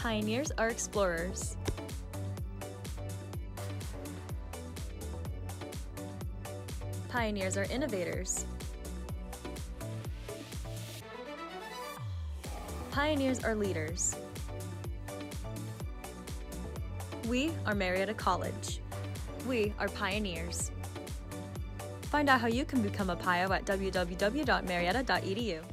Pioneers are explorers. Pioneers are innovators. Pioneers are leaders. We are Marietta College. We are pioneers. Find out how you can become a PIO at www.marietta.edu.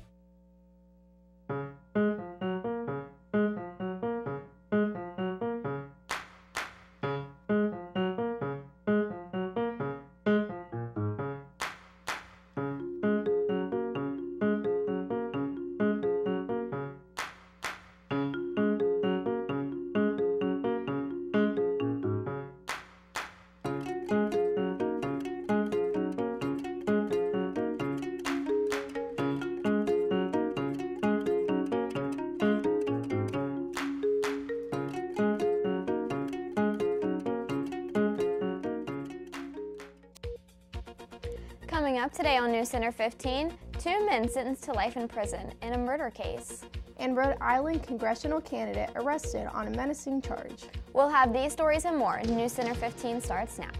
Coming up today on NewsCenter 15, 2 men sentenced to life in prison in a murder case. And Rhode Island congressional candidate arrested on a menacing charge. We'll have these stories and more. NewsCenter 15 starts now.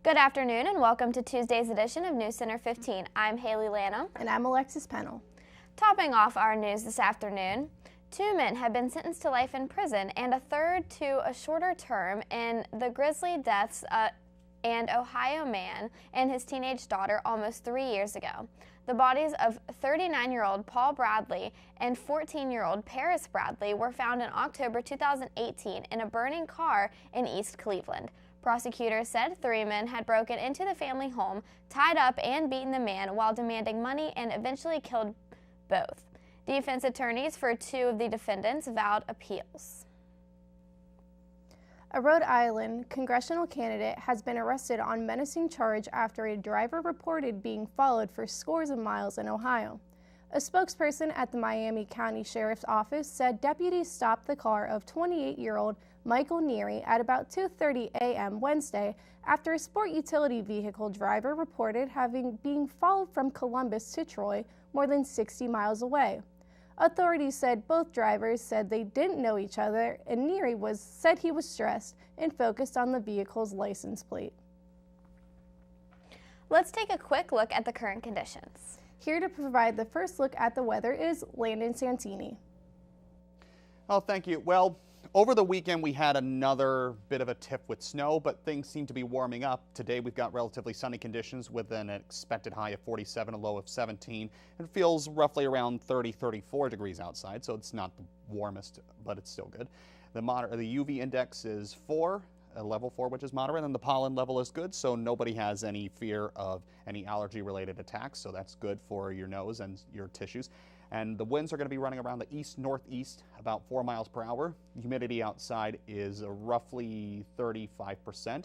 Good afternoon and welcome to Tuesday's edition of NewsCenter 15. I'm Haley Lanham. And I'm Alexis Pennell. Topping off our news this afternoon, 2 men have been sentenced to life in prison and a third to a shorter term in the grisly deaths and Ohio man and his teenage daughter almost 3 years ago. The bodies of 39-year-old Paul Bradley and 14-year-old Paris Bradley were found in October 2018 in a burning car in East Cleveland. Prosecutors said 3 men had broken into the family home, tied up and beaten the man while demanding money and eventually killed both. Defense attorneys for 2 of the defendants vowed appeals. A Rhode Island congressional candidate has been arrested on menacing charge after a driver reported being followed for scores of miles in Ohio. A spokesperson at the Miami County Sheriff's Office said deputies stopped the car of 28-year-old Michael Neary at about 2:30 a.m. Wednesday after a sport utility vehicle driver reported being followed from Columbus to Troy more than 60 miles away. Authorities said both drivers said they didn't know each other, and Neary said he was stressed and focused on the vehicle's license plate. Let's take a quick look at the current conditions. Here to provide the first look at the weather is Landon Santini. Oh, thank you. Well, over the weekend we had another bit of a tip with snow, but things seem to be warming up. Today we've got relatively sunny conditions with an expected high of 47, a low of 17. It feels roughly around 34 degrees outside, so it's not the warmest, but it's still good. The UV index is 4. A level 4, which is moderate, and the pollen level is good, so nobody has any fear of any allergy-related attacks, so that's good for your nose and your tissues. And the winds are going to be running around the east-northeast, about 4 miles per hour. Humidity outside is roughly 35%,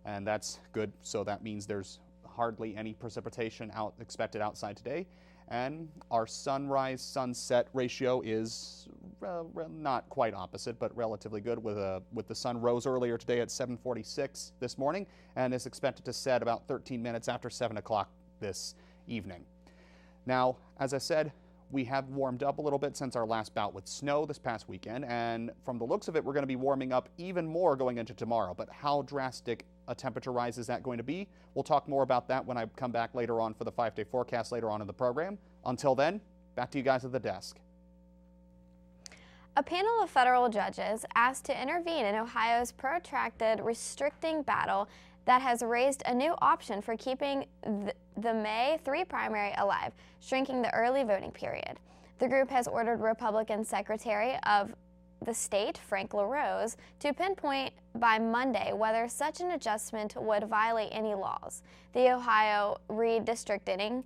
and that's good, so that means there's hardly any precipitation expected outside today. And our sunrise-sunset ratio is not quite opposite, but relatively good, with the sun rose earlier today at 7:46 this morning and is expected to set about 13 minutes after 7 o'clock this evening. Now, as I said, we have warmed up a little bit since our last bout with snow this past weekend, and from the looks of it, we're going to be warming up even more going into tomorrow. But how drastic a temperature rise is that going to be? We'll talk more about that when I come back later on for the 5-day forecast later on in the program. Until then, back to you guys at the desk. A panel of federal judges asked to intervene in Ohio's protracted restricting battle that has raised a new option for keeping the May 3 primary alive, shrinking the early voting period. The group has ordered Republican Secretary of the state, Frank LaRose, to pinpoint by Monday whether such an adjustment would violate any laws. The Ohio Redistricting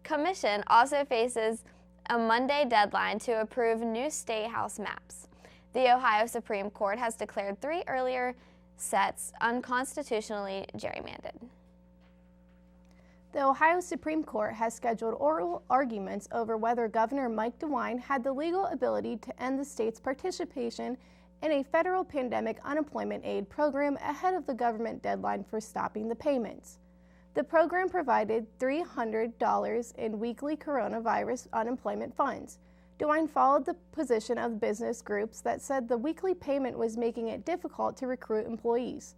Commission also faces a Monday deadline to approve new state house maps. The Ohio Supreme Court has declared 3 earlier sets unconstitutionally gerrymandered. The Ohio Supreme Court has scheduled oral arguments over whether Governor Mike DeWine had the legal ability to end the state's participation in a federal pandemic unemployment aid program ahead of the government deadline for stopping the payments. The program provided $300 in weekly coronavirus unemployment funds. DeWine followed the position of business groups that said the weekly payment was making it difficult to recruit employees.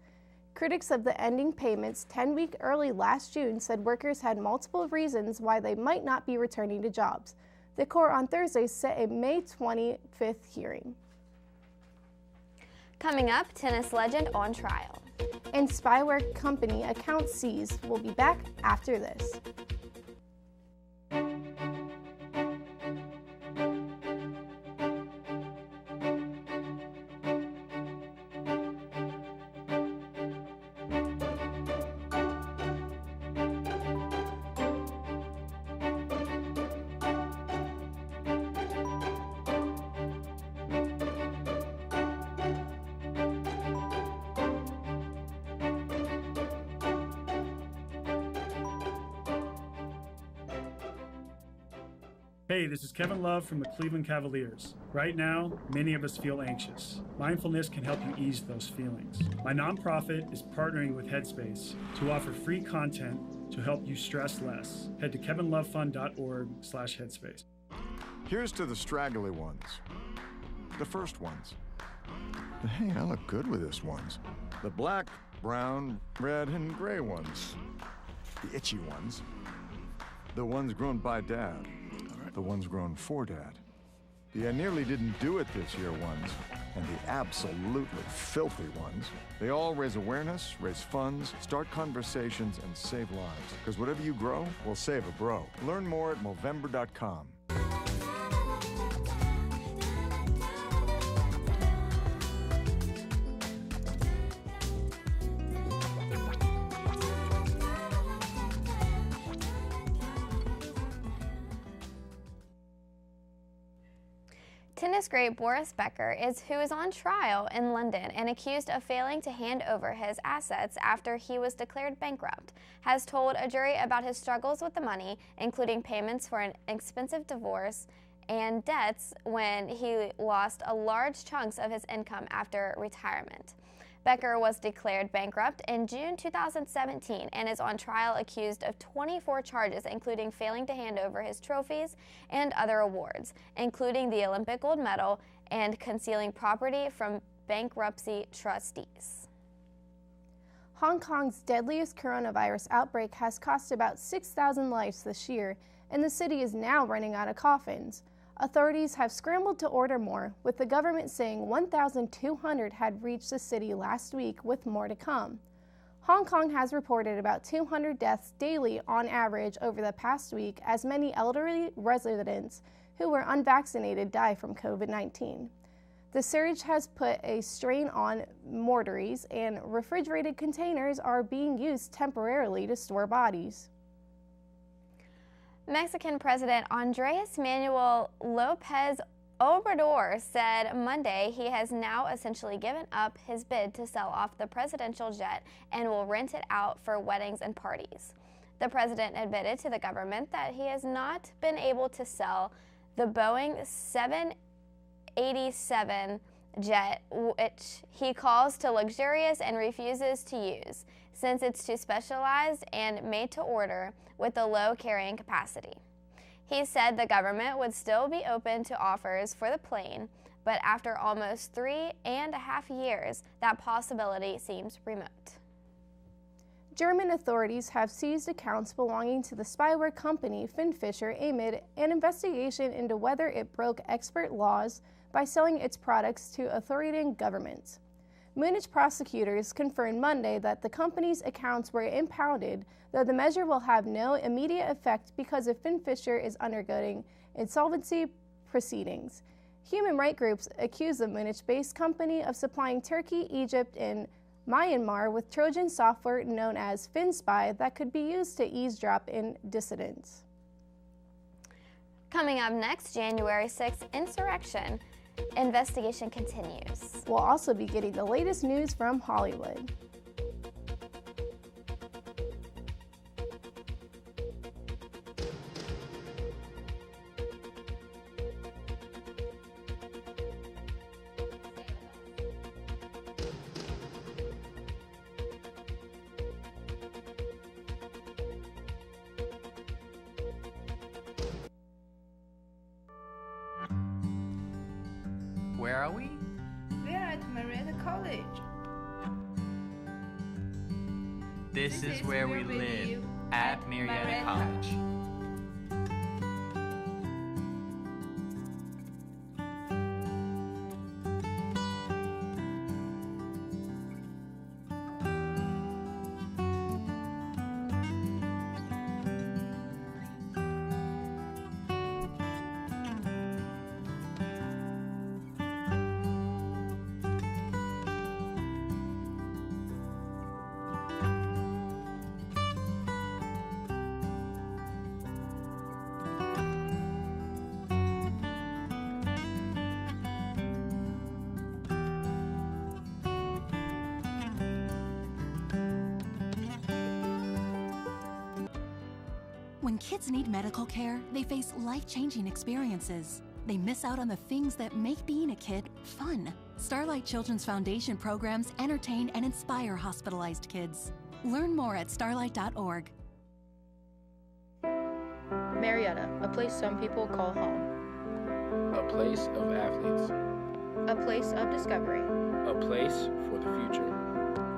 Critics of the ending payments 10-week early last June said workers had multiple reasons why they might not be returning to jobs. The court on Thursday set a May 25th hearing. Coming up, tennis legend on trial. And spyware company account seized. We'll be back after this. Hey, this is Kevin Love from the Cleveland Cavaliers. Right now, many of us feel anxious. Mindfulness can help you ease those feelings. My nonprofit is partnering with Headspace to offer free content to help you stress less. Head to kevinlovefund.org/headspace. Here's to the straggly ones. The first ones. But hey, I look good with this ones. The black, brown, red, and gray ones. The itchy ones. The ones grown by Dad. The ones grown for Dad. The I nearly didn't do it this year ones, and the absolutely filthy ones. They all raise awareness, raise funds, start conversations, and save lives. Because whatever you grow will save a bro. Learn more at Movember.com. Tennis great Boris Becker who is on trial in London and accused of failing to hand over his assets after he was declared bankrupt, has told a jury about his struggles with the money, including payments for an expensive divorce and debts when he lost large chunks of his income after retirement. Becker was declared bankrupt in June 2017 and is on trial accused of 24 charges, including failing to hand over his trophies and other awards, including the Olympic gold medal and concealing property from bankruptcy trustees. Hong Kong's deadliest coronavirus outbreak has cost about 6,000 lives this year, and the city is now running out of coffins. Authorities have scrambled to order more, with the government saying 1,200 had reached the city last week, with more to come. Hong Kong has reported about 200 deaths daily on average over the past week, as many elderly residents who were unvaccinated die from COVID-19. The surge has put a strain on mortuaries, and refrigerated containers are being used temporarily to store bodies. Mexican President Andrés Manuel López Obrador said Monday he has now essentially given up his bid to sell off the presidential jet and will rent it out for weddings and parties. The president admitted to the government that he has not been able to sell the Boeing 787 jet, which he calls too luxurious and refuses to use, since it's too specialized and made to order with a low carrying capacity. He said the government would still be open to offers for the plane, but after almost 3.5 years, that possibility seems remote. German authorities have seized accounts belonging to the spyware company Fischer amid an investigation into whether it broke export laws by selling its products to authoritarian governments. Munich prosecutors confirmed Monday that the company's accounts were impounded, though the measure will have no immediate effect because of Fischer is undergoing insolvency proceedings. Human rights groups accuse the Munich-based company of supplying Turkey, Egypt, and Myanmar with Trojan software known as FinSpy that could be used to eavesdrop in dissidents. Coming up next, January 6th insurrection. Investigation continues. We'll also be getting the latest news from Hollywood. Where are we? We are at Marietta College. This is where we live, at Marietta College. When kids need medical care, they face life-changing experiences. They miss out on the things that make being a kid fun. Starlight Children's Foundation programs entertain and inspire hospitalized kids. Learn more at starlight.org. Marietta, a place some people call home. A place of athletes. A place of discovery. A place for the future.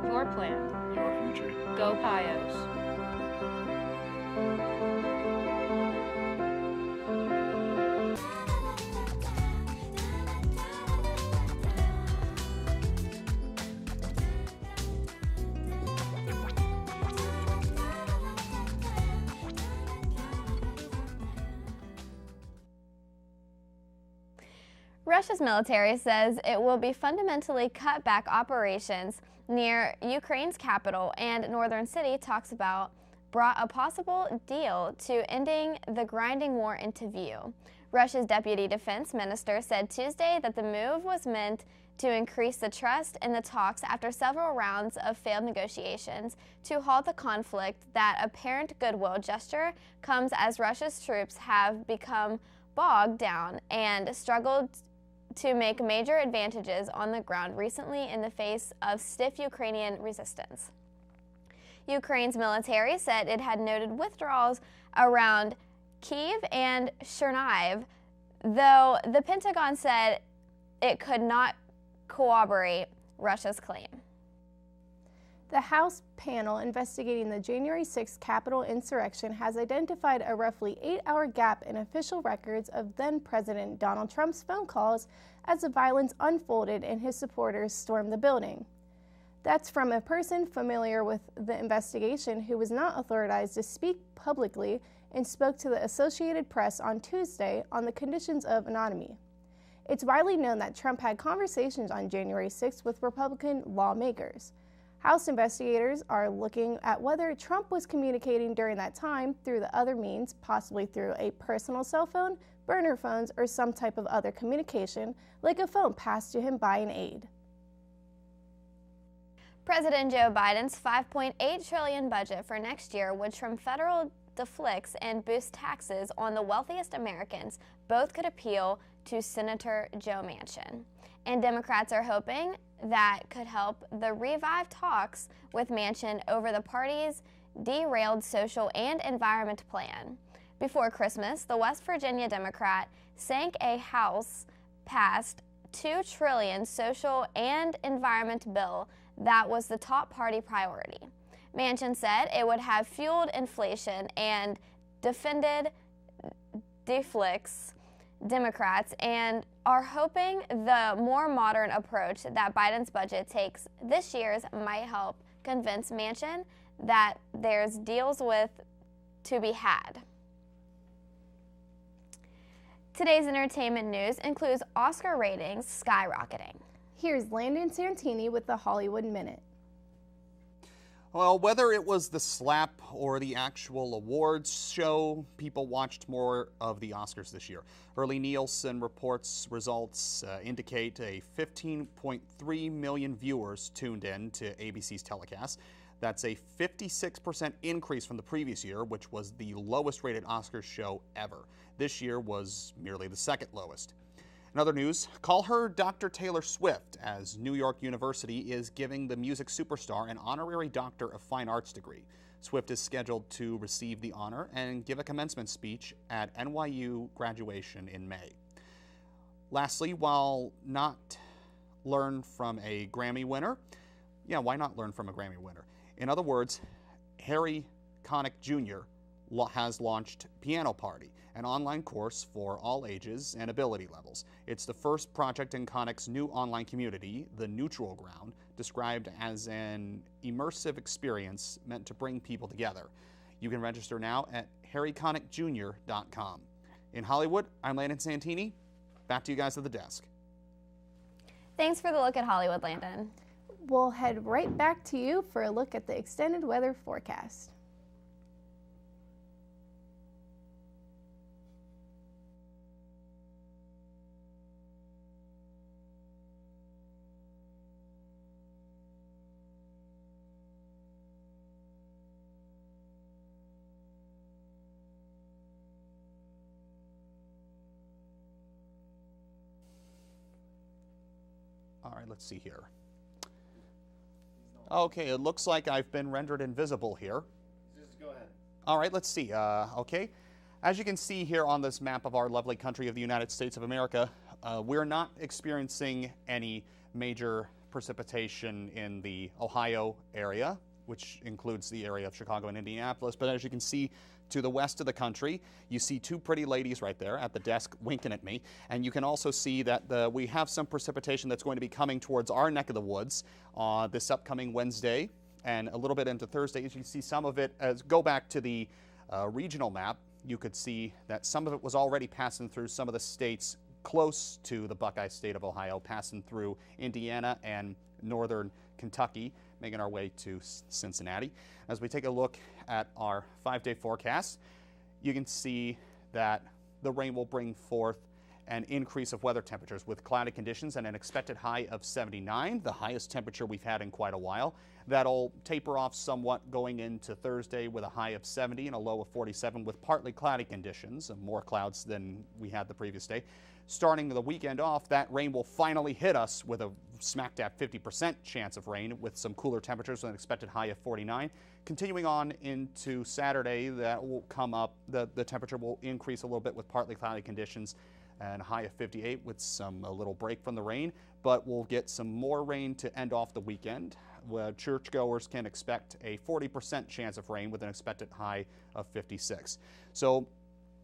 Your plan. Your future. Go Pios. Russia's military says it will be fundamentally cut back operations near Ukraine's capital, and northern city talks about brought a possible deal to ending the grinding war into view. Russia's deputy defense minister said Tuesday that the move was meant to increase the trust in the talks after several rounds of failed negotiations to halt the conflict. That apparent goodwill gesture comes as Russia's troops have become bogged down and struggled to make major advantages on the ground recently in the face of stiff Ukrainian resistance. Ukraine's military said it had noted withdrawals around Kyiv and Chernihiv, though the Pentagon said it could not corroborate Russia's claim. The House panel investigating the January 6th Capitol insurrection has identified a roughly 8-hour gap in official records of then-President Donald Trump's phone calls as the violence unfolded and his supporters stormed the building. That's from a person familiar with the investigation who was not authorized to speak publicly and spoke to the Associated Press on Tuesday on the conditions of anonymity. It's widely known that Trump had conversations on January 6th with Republican lawmakers. House investigators are looking at whether Trump was communicating during that time through the other means, possibly through a personal cell phone, burner phones, or some type of other communication, like a phone passed to him by an aide. President Joe Biden's $5.8 trillion budget for next year would trim federal deflicts and boost taxes on the wealthiest Americans. Both could appeal to Senator Joe Manchin. And Democrats are hoping that could help the revive talks with Manchin over the party's derailed social and environment plan. Before Christmas, the West Virginia Democrat sank a House-passed $2 trillion social and environment bill that was the top party priority. Manchin said it would have fueled inflation and defended deflicts Democrats and are hoping the more modern approach that Biden's budget takes this year's might help convince Manchin that there's deals with to be had. Today's entertainment news includes Oscar ratings skyrocketing. Here's Landon Santini with the Hollywood Minute. Well, whether it was the slap or the actual awards show, people watched more of the Oscars this year. Early Nielsen reports results indicate a 15.3 million viewers tuned in to ABC's telecast. That's a 56% increase from the previous year, which was the lowest rated Oscars show ever. This year was merely the second lowest. In other news, call her Dr. Taylor Swift, as New York University is giving the music superstar an honorary Doctor of Fine Arts degree. Swift is scheduled to receive the honor and give a commencement speech at NYU graduation in May. Lastly, while not learn from a Grammy winner, why not learn from a Grammy winner? In other words, Harry Connick Jr. has launched Piano Party, an online course for all ages and ability levels. It's the first project in Connick's new online community, The Neutral Ground, described as an immersive experience meant to bring people together. You can register now at harryconnickjr.com. In Hollywood, I'm Landon Santini. Back to you guys at the desk. Thanks for the look at Hollywood, Landon. We'll head right back to you for a look at the extended weather forecast. All right, let's see here. Okay, it looks like I've been rendered invisible here. Just go ahead. All right, let's see. Okay, as you can see here on this map of our lovely country of the United States of America, we're not experiencing any major precipitation in the Ohio area, which includes the area of Chicago and Indianapolis. But as you can see to the west of the country, you see two pretty ladies right there at the desk winking at me. And you can also see that we have some precipitation that's going to be coming towards our neck of the woods this upcoming Wednesday and a little bit into Thursday. As you see some of it, go back to the regional map, you could see that some of it was already passing through some of the states close to the Buckeye State of Ohio, passing through Indiana and northern Kentucky, making our way to Cincinnati. As we take a look at our 5-day forecast, you can see that the rain will bring forth an increase of weather temperatures with cloudy conditions and an expected high of 79, the highest temperature we've had in quite a while. That'll taper off somewhat going into Thursday with a high of 70 and a low of 47 with partly cloudy conditions, and more clouds than we had the previous day. Starting the weekend off, that rain will finally hit us with a smack dab 50% chance of rain with some cooler temperatures with an expected high of 49. Continuing on into Saturday, that will come up, the temperature will increase a little bit with partly cloudy conditions and a high of 58 with a little break from the rain, but we'll get some more rain to end off the weekend. Churchgoers can expect a 40% chance of rain with an expected high of 56. So,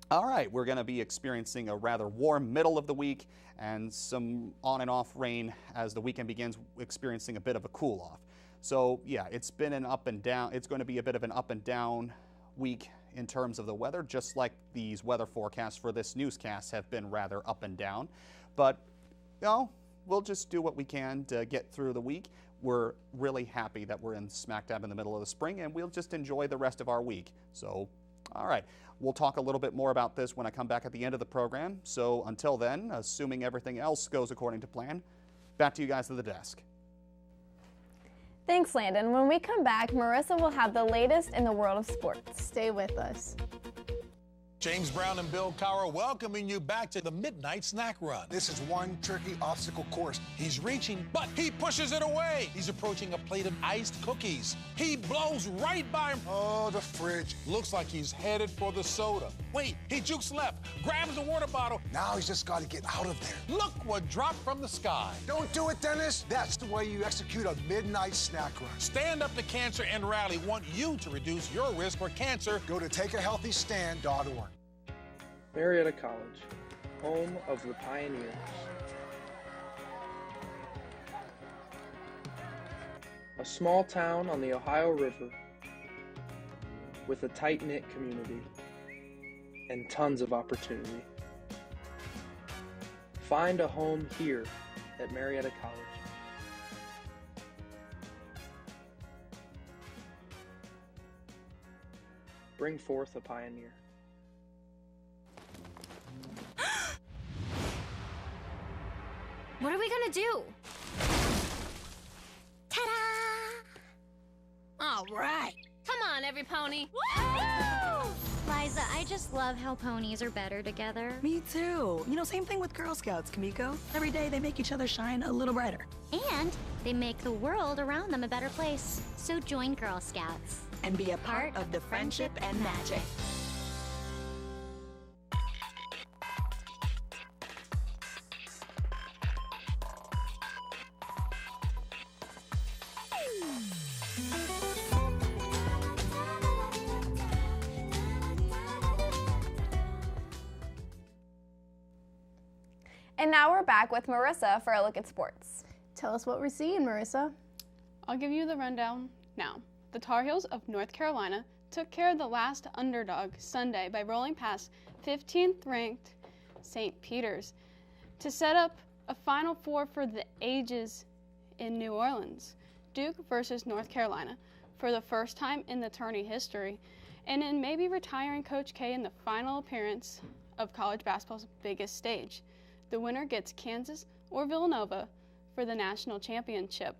all right, we're going to be experiencing a rather warm middle of the week and some on and off rain as the weekend begins, experiencing a bit of a cool off. So yeah, it's been an up and down. It's going to be a bit of an up and down week in terms of the weather, just like these weather forecasts for this newscast have been rather up and down. But, we'll just do what we can to get through the week. We're really happy that we're in smack dab in the middle of the spring, and we'll just enjoy the rest of our week. So, all right, we'll talk a little bit more about this when I come back at the end of the program. So until then, assuming everything else goes according to plan, back to you guys at the desk. Thanks, Landon. When we come back, Marissa will have the latest in the world of sports. Stay with us. James Brown and Bill Cowher welcoming you back to the Midnight Snack Run. This is one tricky obstacle course. He's reaching, but he pushes it away. He's approaching a plate of iced cookies. He blows right by him. Oh, the fridge. Looks like he's headed for the soda. Wait, he jukes left, grabs the water bottle. Now he's just got to get out of there. Look what dropped from the sky. Don't do it, Dennis. That's the way you execute a Midnight Snack Run. Stand Up to Cancer and Rally want you to reduce your risk for cancer. Go to takeahealthystand.org. Marietta College, home of the pioneers. A small town on the Ohio River with a tight-knit community and tons of opportunity. Find a home here at Marietta College. bring forth a pioneer. What are we gonna do? Ta-da! All right. Come on, every pony. Woo! Liza, I just love how ponies are better together. Me too. You know, same thing with Girl Scouts, Kamiko. Every day they make each other shine a little brighter. And they make the world around them a better place. So join Girl Scouts. And be a part of the friendship and magic. And now we're back with Marissa for a look at sports. Tell us what we're seeing, Marissa. I'll give you the rundown now. The Tar Heels of North Carolina took care of the last underdog Sunday by rolling past 15th ranked St. Peter's to set up a Final Four for the ages in New Orleans. Duke versus North Carolina for the first time in the tourney history, and in maybe retiring Coach K in the final appearance of college basketball's biggest stage. The winner gets Kansas or Villanova for the national championship.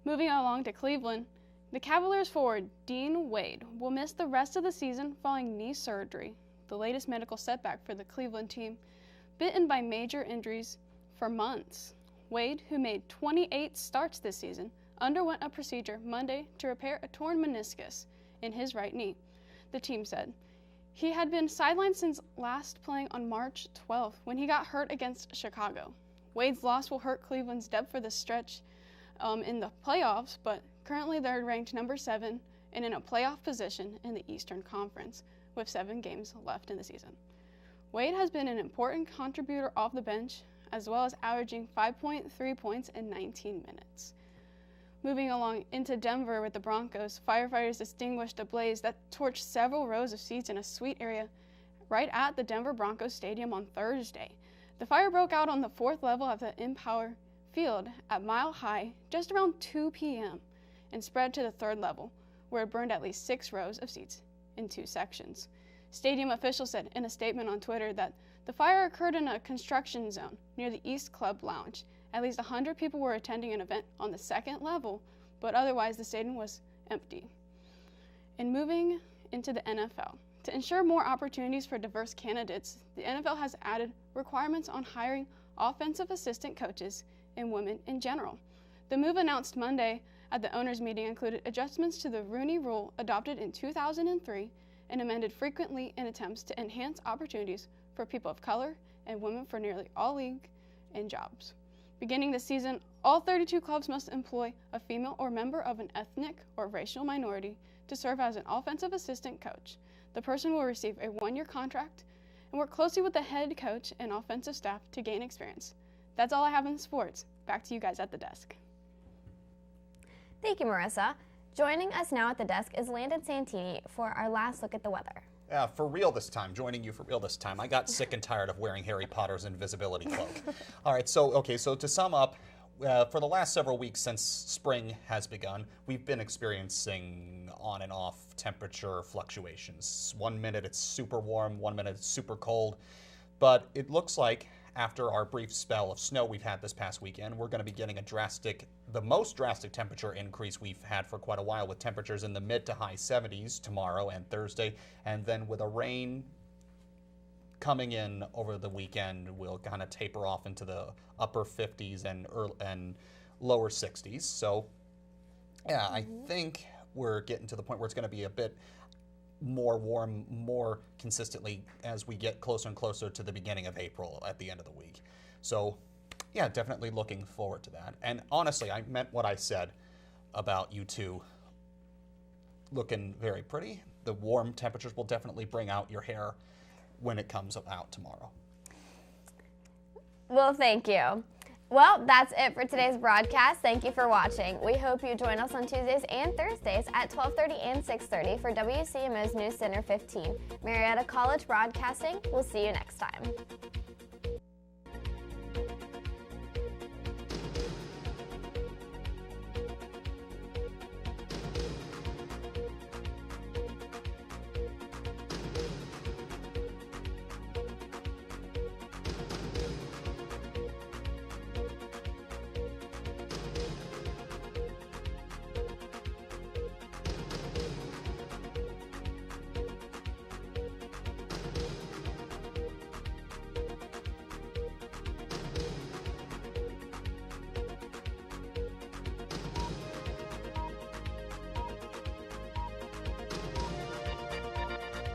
Moving along to Cleveland, the Cavaliers forward Dean Wade will miss the rest of the season following knee surgery, the latest medical setback for the Cleveland team, bitten by major injuries for months. Wade, who made 28 starts this season, underwent a procedure Monday to repair a torn meniscus in his right knee, the team said. He had been sidelined since last playing on March 12th when he got hurt against Chicago. Wade's loss will hurt Cleveland's depth for the stretch in the playoffs, but currently they're ranked number 7 and in a playoff position in the Eastern Conference with 7 games left in the season. Wade has been an important contributor off the bench, as well as averaging 5.3 points in 19 minutes. Moving along into Denver with the Broncos, firefighters extinguished a blaze that torched several rows of seats in a suite area right at the Denver Broncos Stadium on Thursday. The fire broke out on the 4th level of the Empower Field at Mile High just around 2 p.m. and spread to the 3rd level, where it burned at least 6 rows of seats in 2 sections. Stadium officials said in a statement on Twitter that the fire occurred in a construction zone near the East Club Lounge. At least 100 people were attending an event on the 2nd level, but otherwise the stadium was empty. And moving into the NFL, to ensure more opportunities for diverse candidates, the NFL has added requirements on hiring offensive assistant coaches and women in general. The move announced Monday at the owners' meeting included adjustments to the Rooney Rule adopted in 2003 and amended frequently in attempts to enhance opportunities for people of color and women for nearly all league and jobs. Beginning this season, all 32 clubs must employ a female or member of an ethnic or racial minority to serve as an offensive assistant coach. The person will receive a 1-year contract and work closely with the head coach and offensive staff to gain experience. That's all I have in sports. Back to you guys at the desk. Thank you, Marissa. Joining us now at the desk is Landon Santini for our last look at the weather. For real this time, joining you for real this time. I got sick and tired of wearing Harry Potter's invisibility cloak. All right, so to sum up, for the last several weeks since spring has begun, we've been experiencing on and off temperature fluctuations. 1 minute it's super warm, 1 minute it's super cold, but it looks like after our brief spell of snow we've had this past weekend, we're going to be getting the most drastic temperature increase we've had for quite a while, with temperatures in the mid to high 70s tomorrow and Thursday, and then with a rain coming in over the weekend, we'll kind of taper off into the upper 50s and lower 60s. So, yeah, I think we're getting to the point where it's going to be a bit more warm, more consistently as we get closer and closer to the beginning of April at the end of the week. So, yeah, definitely looking forward to that. And honestly, I meant what I said about you two looking very pretty. The warm temperatures will definitely bring out your hair when it comes out tomorrow. Well, thank you. Well, that's it for today's broadcast. Thank you for watching. We hope you join us on Tuesdays and Thursdays at 12:30 and 6:30 for WCMO's NewsCenter 15. Marietta College Broadcasting. We'll see you next time.